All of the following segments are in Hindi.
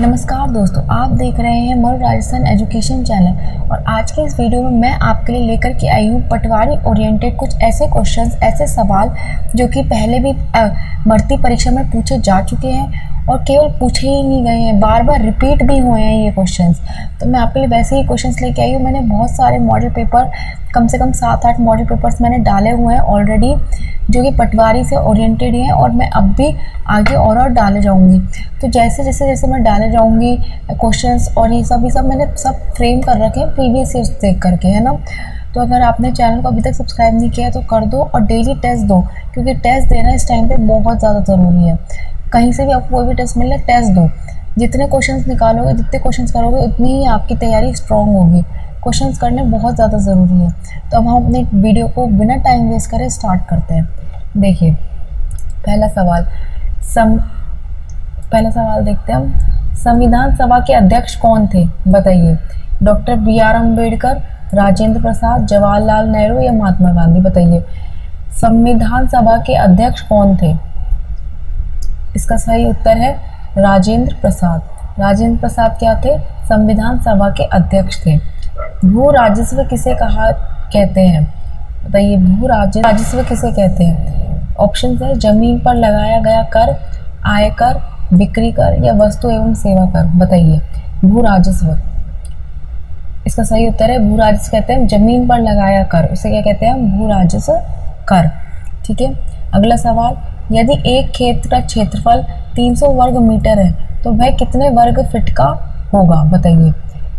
नमस्कार दोस्तों, आप देख रहे हैं मरु राजस्थान एजुकेशन चैनल और आज के इस वीडियो में मैं आपके लिए लेकर के आई हूँ पटवारी ओरिएंटेड कुछ ऐसे क्वेश्चंस, ऐसे सवाल जो कि पहले भी भर्ती परीक्षा में पूछे जा चुके हैं और केवल पूछे ही नहीं गए हैं, बार बार रिपीट भी हुए हैं ये क्वेश्चंस। तो मैं आपके लिए वैसे ही क्वेश्चंस लेके आई हूँ। मैंने बहुत सारे मॉडल पेपर, कम से कम 7-8 मॉडल पेपर्स मैंने डाले हुए हैं ऑलरेडी, जो कि पटवारी से ओरिएंटेड हैं और मैं अब भी आगे और डाले जाऊंगी। तो जैसे जैसे मैं डाले जाऊंगी क्वेश्चंस और ये सब मैंने सब फ्रेम कर रखे हैं प्रीवियस ईयर्स देख करके, है ना। तो अगर आपने चैनल को अभी तक सब्सक्राइब नहीं किया है तो कर दो और डेली टेस्ट दो, क्योंकि टेस्ट देना इस टाइम पे बहुत ज़्यादा ज़रूरी है। कहीं से भी आपको कोई भी टेस्ट मिले, टेस्ट दो। जितने क्वेश्चंस निकालोगे, जितने क्वेश्चंस करोगे, उतनी ही आपकी तैयारी स्ट्रॉन्ग होगी। क्वेश्चंस करने बहुत ज़्यादा ज़रूरी है। तो अब हम अपने वीडियो को बिना टाइम वेस्ट करे स्टार्ट करते हैं। देखिए, पहला सवाल देखते हैं हम। संविधान सभा के अध्यक्ष कौन थे, बताइए। Doctor B R. अम्बेडकर, राजेंद्र प्रसाद, जवाहरलाल नेहरू या महात्मा गांधी, बताइए। संविधान सभा के अध्यक्ष कौन थे? इसका सही उत्तर है राजेंद्र प्रसाद। राजेंद्र प्रसाद क्या थे? संविधान सभा के अध्यक्ष थे। भू राजस्व किसे कहते हैं, बताइए। भू राजस्व किसे कहते हैं? ऑप्शन है जमीन पर लगाया गया कर, आयकर, बिक्री कर या वस्तु एवं सेवा कर, बताइए। भू राजस्व, इसका सही उत्तर है भू राजस्व कहते हैं जमीन पर लगाया कर, उसे क्या कहते हैं? भू राजस्व कर। ठीक है। अगला सवाल, यदि एक खेत का क्षेत्रफल 300 वर्ग मीटर है तो वह कितने वर्ग फीट का होगा, बताइए।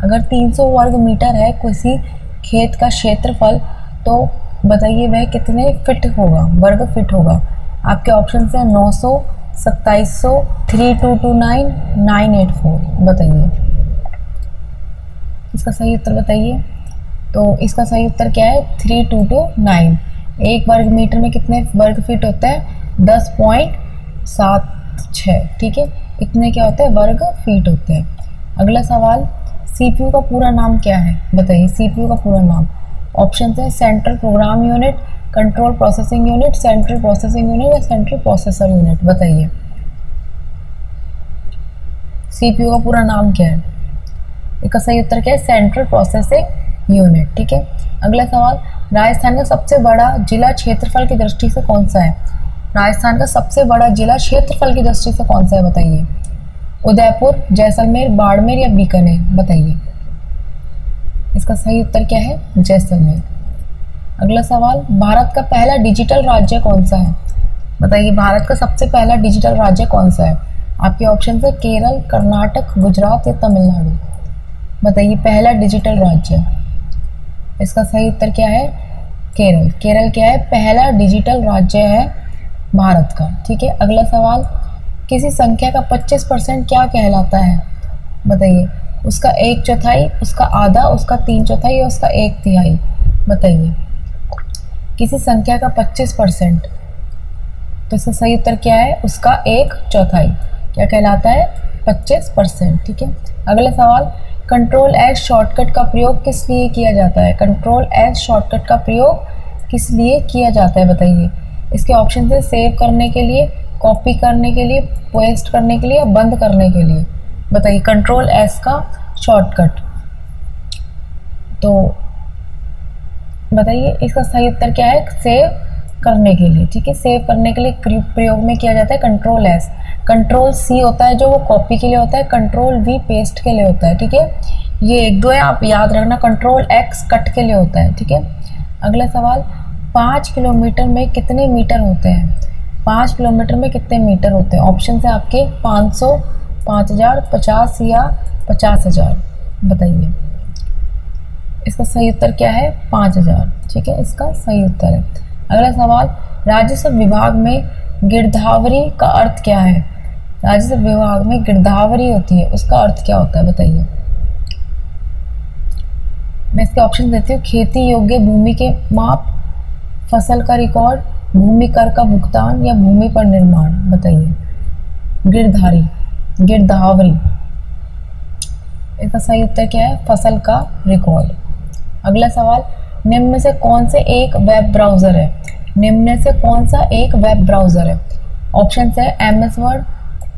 अगर 300 वर्ग मीटर है किसी खेत का क्षेत्रफल तो बताइए वह कितने फीट होगा, वर्ग फीट होगा। आपके ऑप्शन है 900, 2700, 3229, 984, बताइए। इसका सही उत्तर बताइए। तो इसका सही उत्तर क्या है? 3229। एक वर्ग मीटर में कितने वर्ग फीट होता है? 10.76। ठीक है, इतने क्या होते हैं? वर्ग फीट होते हैं। अगला सवाल, सीपीयू का पूरा नाम क्या है, बताइए। सीपीयू का पूरा नाम, ऑप्शन है central program unit, control processing unit, central processing unit या सेंट्रल प्रोसेसर यूनिट, बताइए। सीपीयू का पूरा नाम क्या है? इसका सही उत्तर क्या है? Central processing unit. ठीक है। अगला सवाल, राजस्थान का सबसे बड़ा जिला क्षेत्रफल की दृष्टि से कौन सा है? राजस्थान का सबसे बड़ा जिला क्षेत्रफल की दृष्टि से कौन सा है, बताइए। उदयपुर, जैसलमेर, बाड़मेर या बीकानेर, बताइए। इसका सही उत्तर क्या है? जैसलमेर। अगला सवाल, भारत का पहला डिजिटल राज्य कौन सा है, बताइए। भारत का सबसे पहला डिजिटल राज्य कौन सा है? आपके ऑप्शन है केरल, कर्नाटक, गुजरात या तमिलनाडु, बताइए। पहला डिजिटल राज्य, इसका सही उत्तर क्या है? केरल। केरल क्या है? पहला डिजिटल राज्य है भारत का। ठीक है। अगला सवाल, किसी संख्या का 25% क्या कहलाता है, बताइए। उसका 1/4, उसका आधा, उसका 3/4 या उसका 1/3, बताइए। किसी संख्या का 25%, तो इसका सही उत्तर क्या है? उसका 1/4 क्या कहलाता है? 25%। ठीक है। अगला सवाल, कंट्रोल एस शॉर्टकट का प्रयोग किस लिए किया जाता है? कंट्रोल एस शॉर्टकट का प्रयोग किस लिए किया जाता है, बताइए। इसके ऑप्शन है सेव करने के लिए, कॉपी करने के लिए, पेस्ट करने के लिए या बंद करने के लिए, बताइए। कंट्रोल एस का शॉर्टकट, तो बताइए इसका सही उत्तर क्या है? सेव करने के लिए। ठीक है। सेव करने के लिए प्रयोग में किया जाता है कंट्रोल एस। कंट्रोल सी होता है जो वो कॉपी के लिए होता है, कंट्रोल वी पेस्ट के लिए होता है। ठीक है। ये 1-2 है, आप याद रखना। कंट्रोल एक्स कट के लिए होता है। ठीक है। अगला सवाल, 5 किलोमीटर में कितने मीटर होते हैं? 5 किलोमीटर में कितने मीटर होते हैं? ऑप्शन है आपके 500, 5000, 50 या 50,000, बताइए। इसका सही उत्तर क्या है? 5000। ठीक है, इसका सही उत्तर है। अगला सवाल, राजस्व विभाग में गिरदावरी का अर्थ क्या है? राजस्व विभाग में गिरदावरी होती है, उसका अर्थ क्या होता है, बताइए। मैं इसके ऑप्शन देती हूँ, खेती योग्य भूमि के माप, फसल का रिकॉर्ड, भूमि कर का भुगतान या भूमि पर निर्माण, बताइए। गिरदावरी, इसका सही उत्तर क्या है? फसल का रिकॉर्ड। अगला सवाल, निम्न में से कौन से एक वेब ब्राउजर है? निम्न में से कौन सा एक वेब ब्राउजर है? ऑप्शन है MS word,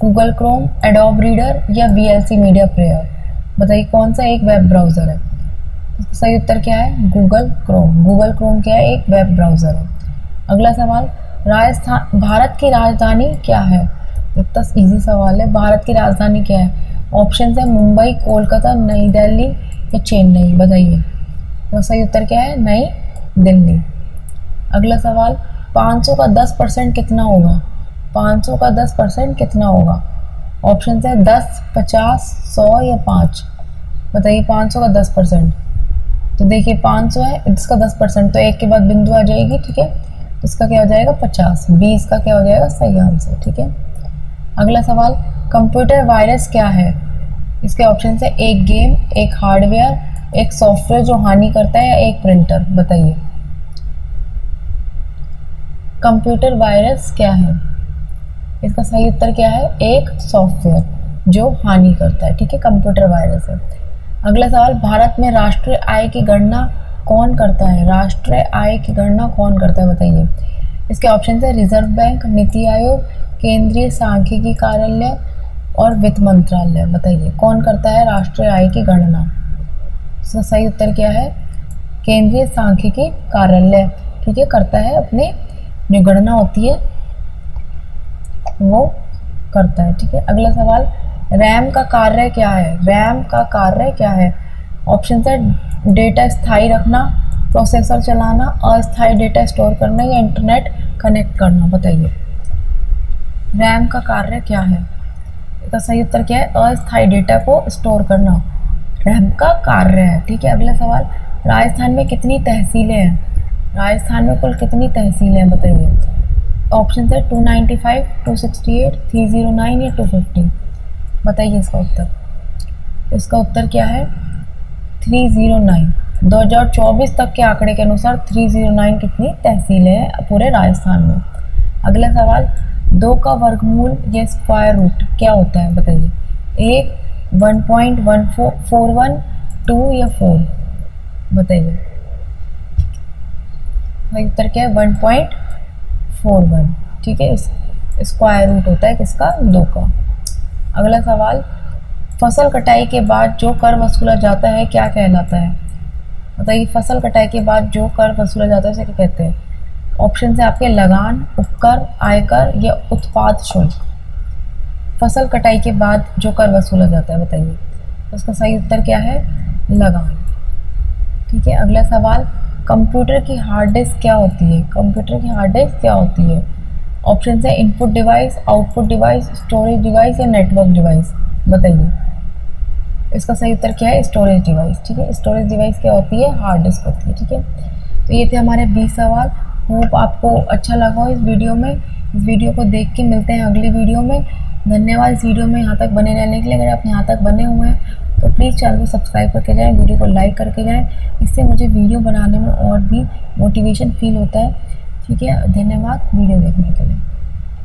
Google Chrome, adobe reader या वीएलसी मीडिया प्लेयर? बताइए कौन सा एक वेब ब्राउज़र है? इसका सही उत्तर क्या है? Google Chrome. गूगल क्रोम क्या है? एक वेब ब्राउज़र है। अगला सवाल, राजस्थान भारत की राजधानी क्या है? इतना इजी सवाल है। भारत की राजधानी क्या है? ऑप्शन है मुंबई, कोलकाता, नई दिल्ली या चेन्नई। बताइए तो सही उत्तर क्या है? नई दिल्ली। अगला सवाल, 500 का 10% कितना होगा? 500 का 10% कितना होगा? ऑप्शन है 10, 50, 100 या 5। बताइए 500 का 10%। तो देखिए 500 है, इसका 10% तो एक के बाद बिंदु आ जाएगी, ठीक है। तो इसका क्या हो जाएगा? 50। 20 का क्या हो जाएगा? सही आंसर, ठीक है। अगला सवाल, कंप्यूटर वायरस क्या है? इसके ऑप्शन है एक गेम, एक हार्डवेयर, एक सॉफ्टवेयर जो हानि करता है या एक प्रिंटर। बताइए कंप्यूटर वायरस क्या है? इसका सही उत्तर क्या है? एक सॉफ्टवेयर जो हानि करता है, ठीक है, कंप्यूटर वायरस है। अगला सवाल, भारत में राष्ट्रीय आय की गणना कौन करता है? राष्ट्रीय आय की गणना कौन करता है? बताइए इसके ऑप्शन है रिजर्व बैंक, नीति आयोग, केंद्रीय सांख्यिकी कार्यालय और वित्त मंत्रालय। बताइए कौन करता है राष्ट्रीय आय की गणना? इसका सही उत्तर क्या है? केंद्रीय सांख्यिकी कार्यालय, ठीक है, करता है। अपने जो गणना होती है वो करता है, ठीक है। अगला सवाल, रैम का कार्य क्या है? रैम का कार्य क्या है? ऑप्शन है डेटा स्थायी रखना, प्रोसेसर चलाना, अस्थायी डेटा स्टोर करना या इंटरनेट कनेक्ट करना। बताइए रैम का कार्य क्या है? इसका सही उत्तर क्या है? अस्थायी डेटा को स्टोर करना रैम का कार्य है, ठीक है। अगला सवाल, राजस्थान में कितनी तहसीलें हैं? राजस्थान में कुल कितनी तहसीलें हैं? बताइए ऑप्शन है 295, 268, 309 या 250। बताइए इसका उत्तर। इसका उत्तर क्या है? 309। 2024 तक के आंकड़े के अनुसार 309 कितनी तहसीलें हैं पूरे राजस्थान में। अगला सवाल, 2 का वर्गमूल या स्क्वायर रूट क्या होता है? बताइए 1, 1.1441, 2 या 4। बताइए उत्तर क्या है? 1.41, ठीक है। स्क्वायर रूट होता है किसका? 2 का। अगला सवाल, फसल कटाई के बाद जो कर वसूला जाता है क्या कहलाता है? बताइए फसल कटाई के बाद जो कर वसूला जाता है उसे क्या कहते हैं? ऑप्शन है आपके लगान, उपकर, आयकर या उत्पाद शुल्क। फसल कटाई के बाद जो कर वसूला जाता है, बताइए उसका सही उत्तर क्या है? लगान, ठीक है। अगला सवाल, कंप्यूटर की हार्ड डिस्क क्या होती है? कंप्यूटर की हार्ड डिस्क क्या होती है? ऑप्शन है input device, output device, storage device या नेटवर्क डिवाइस। बताइए इसका सही उत्तर क्या है? स्टोरेज डिवाइस, ठीक है। स्टोरेज डिवाइस क्या होती है? हार्ड डिस्क होती है, ठीक है। तो ये थे हमारे 20 सवाल। होप आपको अच्छा लगा हो इस वीडियो में। इस वीडियो को देख के मिलते हैं अगली वीडियो में। धन्यवाद इस वीडियो में यहाँ तक बने रहने के लिए। अगर आप यहाँ तक बने हुए हैं तो प्लीज़ चैनल को सब्सक्राइब करके जाएँ, वीडियो को लाइक करके जाएँ। इससे मुझे वीडियो बनाने में और भी मोटिवेशन फील होता है, ठीक है। धन्यवाद वीडियो देखने के लिए।